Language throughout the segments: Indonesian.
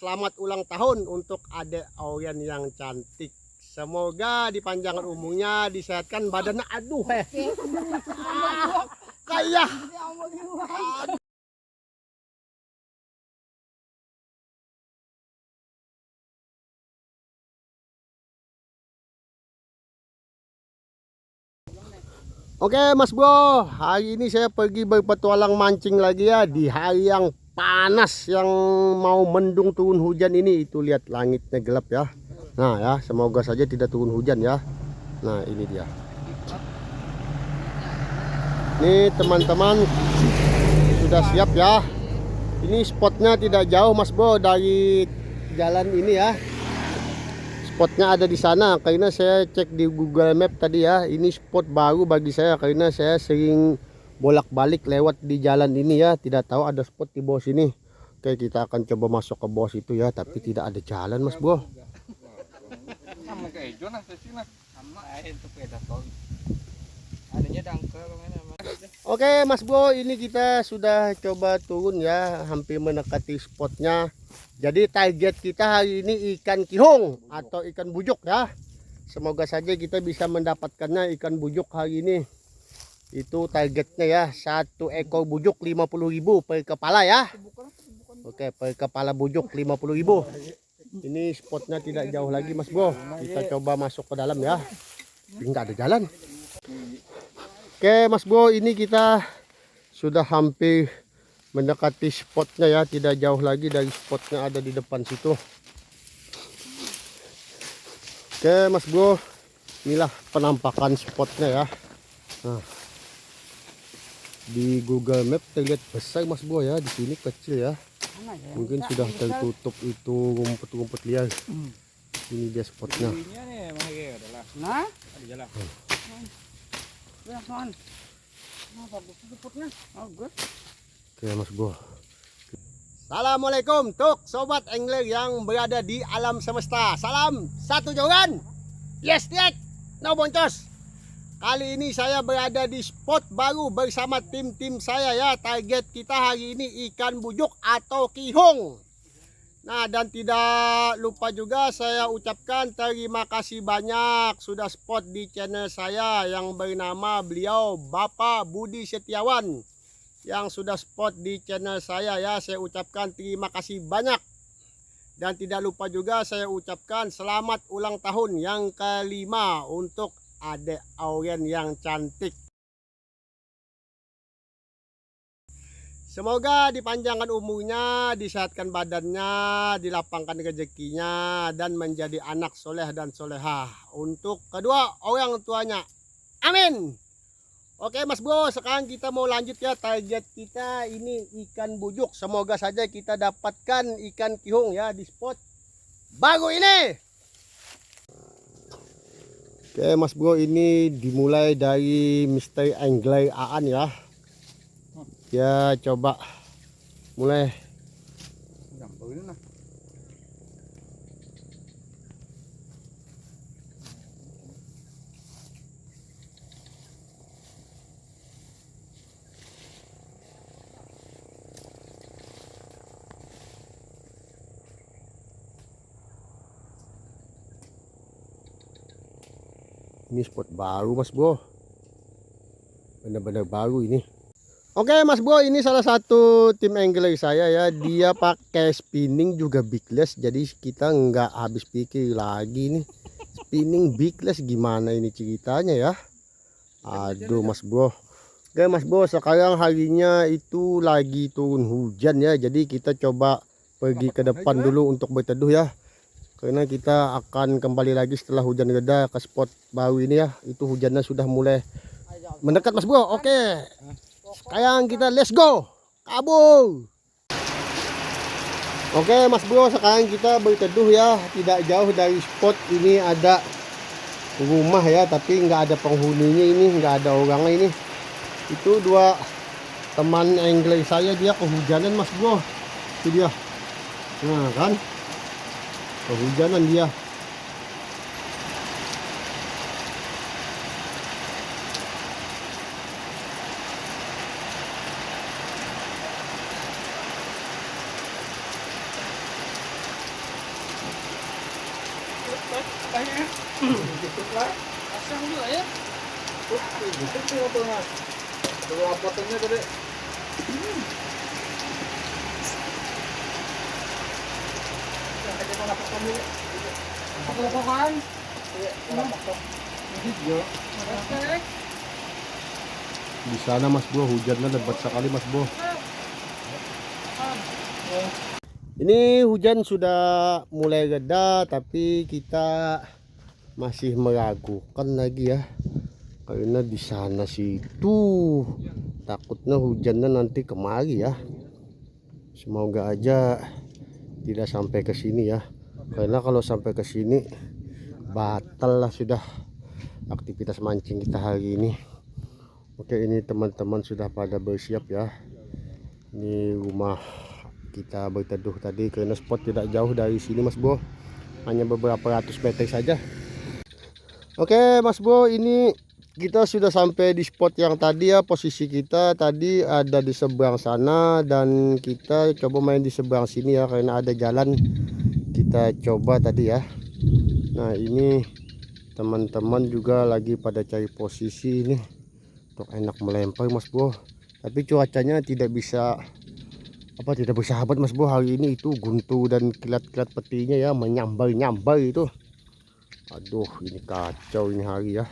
Selamat ulang tahun untuk adek Aurian yang cantik. Semoga dipanjangkan umurnya, disehatkan badannya. Aduh, kayak. Oke Mas Bro, hari ini saya pergi berpetualang mancing lagi ya di hari yang panas yang mau mendung turun hujan ini. Itu lihat langitnya gelap ya. Nah ya, semoga saja tidak turun hujan ya. Nah ini dia. Nih teman-teman sudah siap ya. Ini spotnya tidak jauh Mas Bro dari jalan ini ya. Spotnya ada di sana karena saya cek di Google Map tadi ya. Ini spot baru bagi saya karena saya sering bolak-balik lewat di jalan ini ya. Tidak tahu ada spot di bawah sini. Oke, kita akan coba masuk ke bawah itu ya, tapi tidak ada jalan Mas Bro. Oke Mas Bro, ini kita sudah coba turun ya, hampir mendekati spotnya. Jadi target kita hari ini ikan kihong atau ikan bujuk ya. Semoga saja kita bisa mendapatkannya ikan bujuk hari ini. Itu targetnya ya, satu ekor bujuk 50.000 per kepala ya. Oke, per kepala bujuk 50.000. Ini spotnya tidak jauh lagi Mas Bro. Kita coba masuk ke dalam ya. Enggak ada jalan. Oke Mas Bro, ini kita sudah hampir mendekati spotnya ya, tidak jauh lagi dari spotnya ada di depan situ. Oke Mas Bro, inilah penampakan spotnya ya. Nah, di Google Map terlihat besar Mas Bro ya, di sini kecil ya. Mungkin sudah tertutup itu rumput-rumput liar. Ini dia spotnya. Nah, oke Mas Bro. Assalamualaikum untuk sobat angler yang berada di alam semesta. Salam satu jauhan. Yes, lihat. No boncos. Kali ini saya berada di spot baru bersama tim-tim saya ya. Target kita hari ini ikan bujuk atau kihong. Nah, dan tidak lupa juga saya ucapkan terima kasih banyak sudah spot di channel saya yang bernama beliau Bapak Budi Setiawan yang sudah spot di channel saya ya. Saya ucapkan terima kasih banyak. Dan tidak lupa juga saya ucapkan selamat ulang tahun yang kelima untuk adek Aurian yang cantik. Semoga dipanjangkan umurnya, disehatkan badannya, dilapangkan rezekinya, dan menjadi anak soleh dan solehah untuk kedua orang tuanya. Amin. Oke Mas Bro, sekarang kita mau lanjut ya. Target kita ini ikan bujuk. Semoga saja kita dapatkan ikan kihong ya di spot baru ini. Oke Mas Bro, ini dimulai dari Mr. Angler Aan ya. Ya coba mulai. Ini spot baru Mas Bro, benar-benar baru ini. Oke Mas Bro, ini salah satu tim angler saya ya. Dia pakai spinning juga bigless, jadi kita nggak habis pikir lagi nih. Spinning bigless gimana ini ceritanya ya. Aduh Mas Bro. Oke Mas Bro, sekarang harinya itu lagi turun hujan ya. Jadi kita coba pergi ke depan dulu untuk berteduh ya. Karena kita akan kembali lagi setelah hujan reda ke spot baru ini ya. Itu hujannya sudah mulai mendekat Mas Bro. Oke. Sekarang kita let's go. Kabur. Oke Mas Bro, sekarang kita berteduh ya. Tidak jauh dari spot ini ada rumah ya, tapi nggak ada penghuninya ini, nggak ada orangnya ini. Itu dua teman angler saya, dia kehujanan Mas Bro. Itu dia. Nah kan, kehujanan dia. Pasang juga ya. Potongnya tadi. Apa-apaan? Di sana Mas Bro hujannya lebat sekali Mas Bro. Ini hujan sudah mulai reda tapi kita masih meragukan lagi ya. Karena di sana situ takutnya hujannya nanti kemari ya. Semoga aja tidak sampai ke sini ya. Karena kalau sampai ke sini batal lah sudah aktivitas mancing kita hari ini. Oke, ini teman-teman sudah pada bersiap ya. Ini rumah kita berteduh tadi karena spot tidak jauh dari sini Mas Bro. Hanya beberapa ratus meter saja. Oke Mas Bro, ini kita sudah sampai di spot yang tadi ya. Posisi kita tadi ada di seberang sana dan kita coba main di seberang sini ya karena ada jalan. Kita coba tadi ya. Nah, ini teman-teman juga lagi pada cari posisi ini untuk enak melempar Mas Bro. Tapi cuacanya tidak bersahabat Mas Bro hari ini. Itu guntur dan kilat-kilat petinya ya menyambar-nyambar itu. Aduh, ini kacau ini hari ya.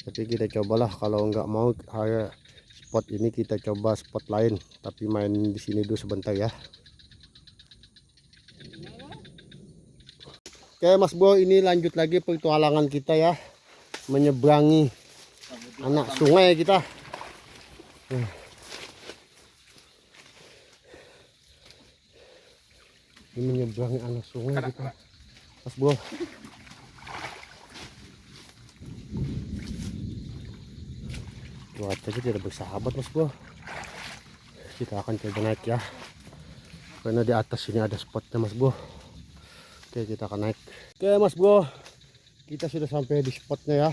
Tapi kita cobalah, kalau nggak mau spot ini kita coba spot lain. Tapi main di sini dulu sebentar ya. Oke Mas Bro, ini lanjut lagi petualangan kita ya, menyeberangi anak sungai kita. Ini menyeberangi anak sungai kita Mas Bro. Cuacanya tidak bersahabat Mas Bro. Kita akan coba naik ya, karena di atas sini ada spotnya Mas Bro. Oke, kita akan naik. Oke Mas Bro, kita sudah sampai di spotnya ya.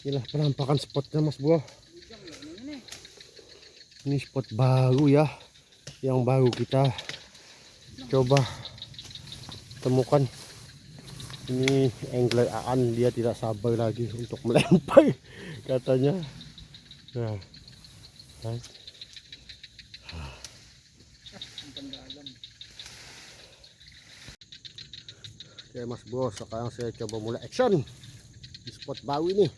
Inilah penampakan spotnya Mas Bro. Ini spot baru ya, yang baru kita coba temukan. Ini angler Aan, dia tidak sabar lagi untuk melempar katanya. Nah, oke Mas Bro, sekarang saya coba mulai action di spot baru ini.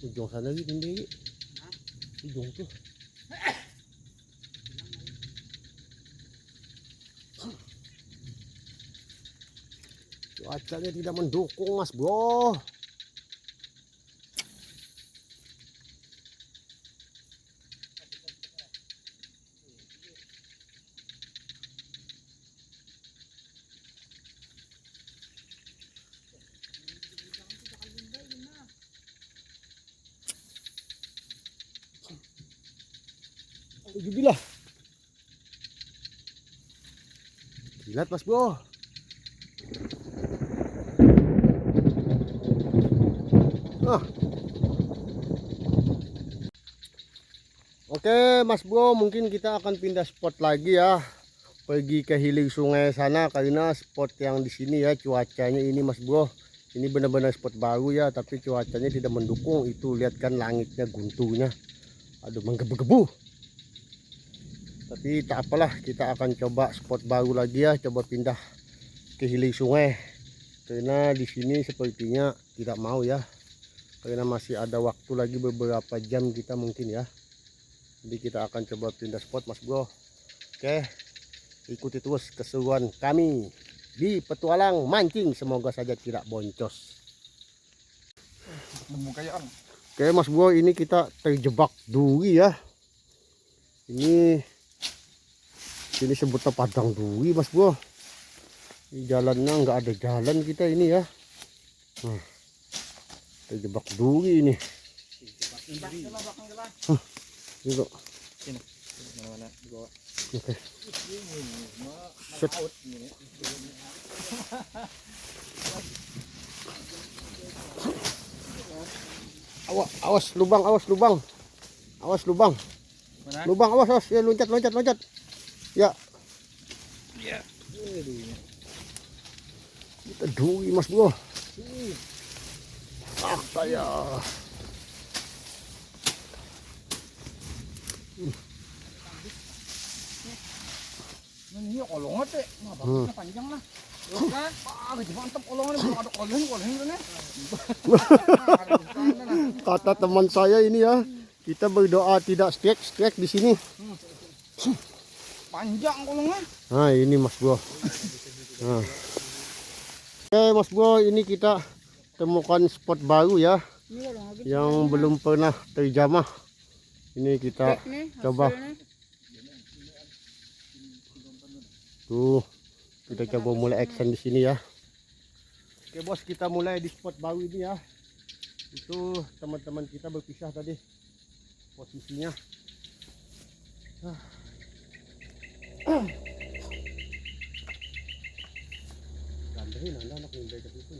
Ujung sana lagi tinggi, ujung tuh. Cuacanya tidak mendukung Mas Bro. Alhamdulillah. Kilat Mas Bro. Oke Mas Bro, mungkin kita akan pindah spot lagi ya. Pergi ke hilir sungai sana karena spot yang di sini ya cuacanya ini Mas Bro. Ini benar-benar spot baru ya, tapi cuacanya tidak mendukung. Itu lihat kan langitnya gunturnya. Aduh, menggebu-gebu. Tapi tak apalah, kita akan coba spot baru lagi ya, coba pindah ke hilir sungai. Karena di sini sepertinya tidak mau ya. Karena masih ada waktu lagi beberapa jam kita mungkin ya. Jadi kita akan coba pindah spot Mas Bro. Oke, ikuti terus keseruan kami di petualang mancing. Semoga saja tidak boncos. Nemu kayak Oke Mas Bro, ini kita terjebak duri ya. Ini sebutnya padang duri Mas Bro. Ini jalannya nggak ada jalan kita ini ya. Nah, terjebak duri ini. Gitu. Mana-mana dibawa. Oke. Set. Awas lubang, awas lubang. Awas lubang. Mana? Lubang, awas. Ya loncat. Ya. Iya. Kita duri Mas Bro. Saya. Ini kolongan teh, bagusnya panjang lah. Kan, mantap kolongan ini, ada kolong ini. Kata teman saya ini ya, kita berdoa tidak strike di sini. Panjang kolongnya. Nah ini Mas Bro. Nah. Oke Mas Bro, ini kita temukan spot baru ya, yang belum pernah terjamah. Ini kita coba. Tuh, kita coba mulai action di sini ya. Oke bos, kita mulai di spot baru ini ya. Itu teman-teman kita berpisah tadi posisinya. Gandahin anak ngundai ke situ.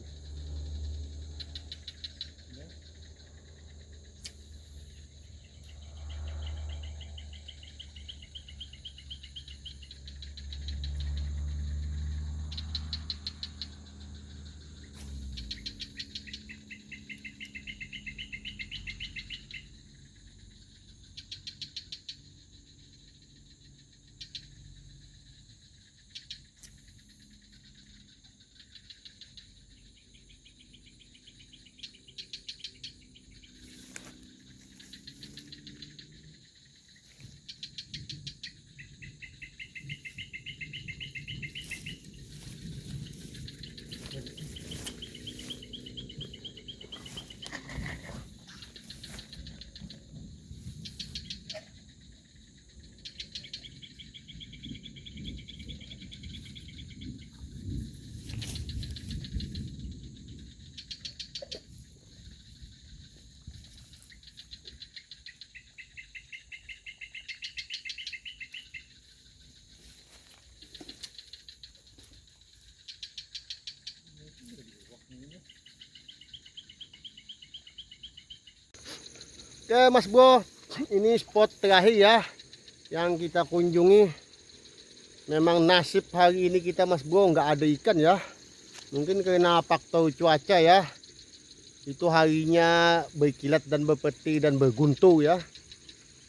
Oke Mas Bro, ini spot terakhir ya yang kita kunjungi. Memang nasib hari ini kita Mas Bro nggak ada ikan ya. Mungkin karena faktor cuaca ya. Itu harinya berkilat dan berpeti dan berguntur ya.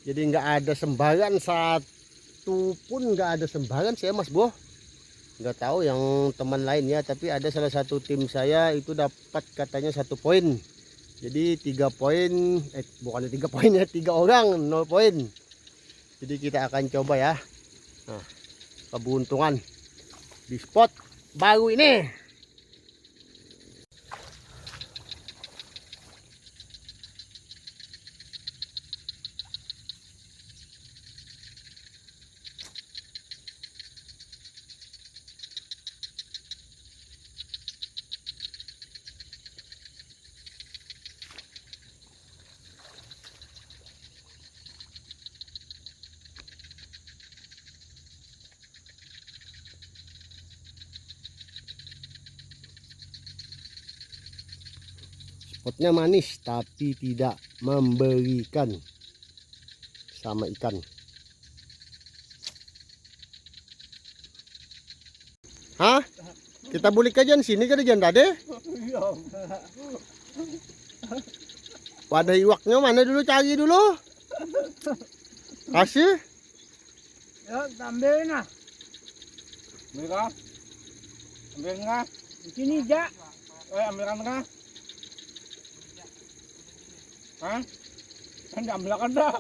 Jadi nggak ada sembaran, satu pun nggak ada sembaran saya Mas Bro. Nggak tahu yang teman lain ya, tapi ada salah satu tim saya itu dapat katanya 1 poin. Jadi 3 poin, bukannya 3 poin ya, 3 orang 0 poin. Jadi kita akan coba ya. Nah, keberuntungan di spot baru ini. Spotnya manis tapi tidak memberikan sama ikan. Hah? Kita bulik aja di sini kan jangan tadi. Wadah iwaknya mana dulu, cari dulu. Kasih. Ya, ambil nah. Ambil kah? Ambil kah? Di sini ja. Ambil kah? Hah? Kan diambil kan dah.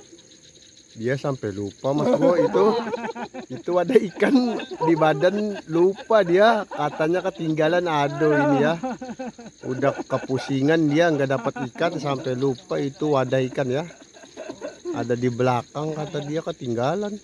Dia sampai lupa Mas Bro itu ada ikan di badan, lupa dia, katanya ketinggalan. Aduh ini ya, udah kepusingan dia nggak dapat ikan sampai lupa itu wadah ikan ya, ada di belakang, kata dia ketinggalan.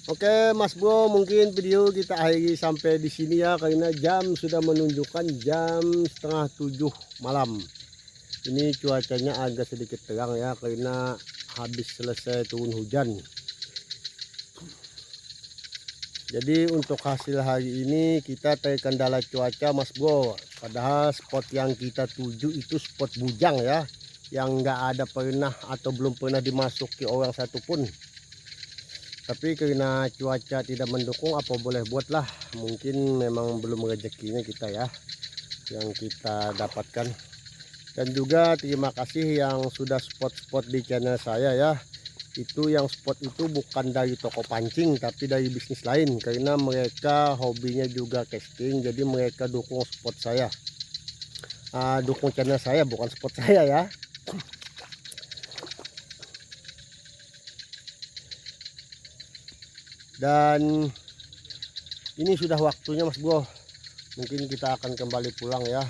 Oke Mas Bro, mungkin video kita akhiri sampai di sini ya, karena jam sudah menunjukkan jam 6:30 malam. Ini cuacanya agak sedikit terang ya, karena habis selesai turun hujan. Jadi untuk hasil hari ini kita terkendala cuaca Mas Bro. Padahal spot yang kita tuju itu spot bujang ya, yang nggak ada pernah atau belum pernah dimasuki orang satupun. Tapi karena cuaca tidak mendukung, apa boleh buatlah, mungkin memang belum rezekinya kita ya yang kita dapatkan. Dan juga terima kasih yang sudah spot-spot di channel saya ya. Itu yang spot itu bukan dari toko pancing tapi dari bisnis lain, karena mereka hobinya juga casting, jadi mereka dukung spot saya, dukung channel saya, bukan spot saya ya. Dan ini sudah waktunya Mas Bro, mungkin kita akan kembali pulang ya,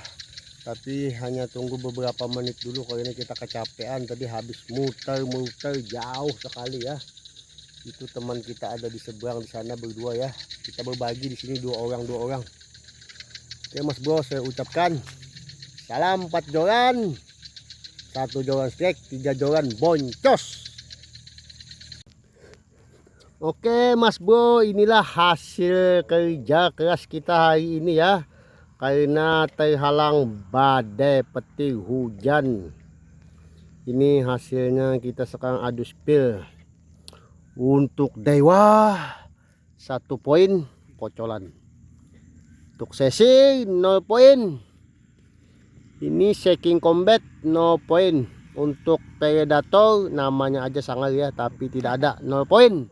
tapi hanya tunggu beberapa menit dulu karena kita kecapean tadi, habis muter-muter jauh sekali ya. Itu teman kita ada di seberang di sana berdua ya, kita berbagi di sini dua orang. Oke Mas Bro, saya ucapkan salam 4 joran, 1 joran strike, 3 joran boncos. Oke Mas Bro, inilah hasil kerja keras kita hari ini ya, karena terhalang badai petir hujan. Ini hasilnya kita sekarang adu spill. Untuk dewa 1 poin kocolan, untuk sesi 0 poin. Ini shaking combat 0 poin. Untuk predator namanya aja sangar ya, tapi tidak ada, 0 poin.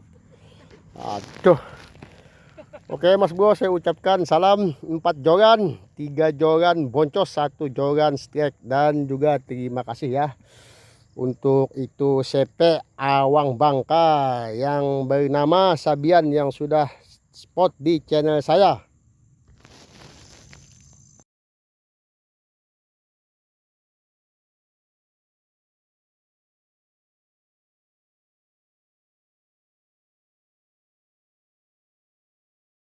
Aduh. Oke Mas Bro, saya ucapkan salam 4 joran, 3 joran boncos, 1 joran strike. Dan juga terima kasih ya untuk itu CP Awang Bangka yang bernama Sabian yang sudah spot di channel saya.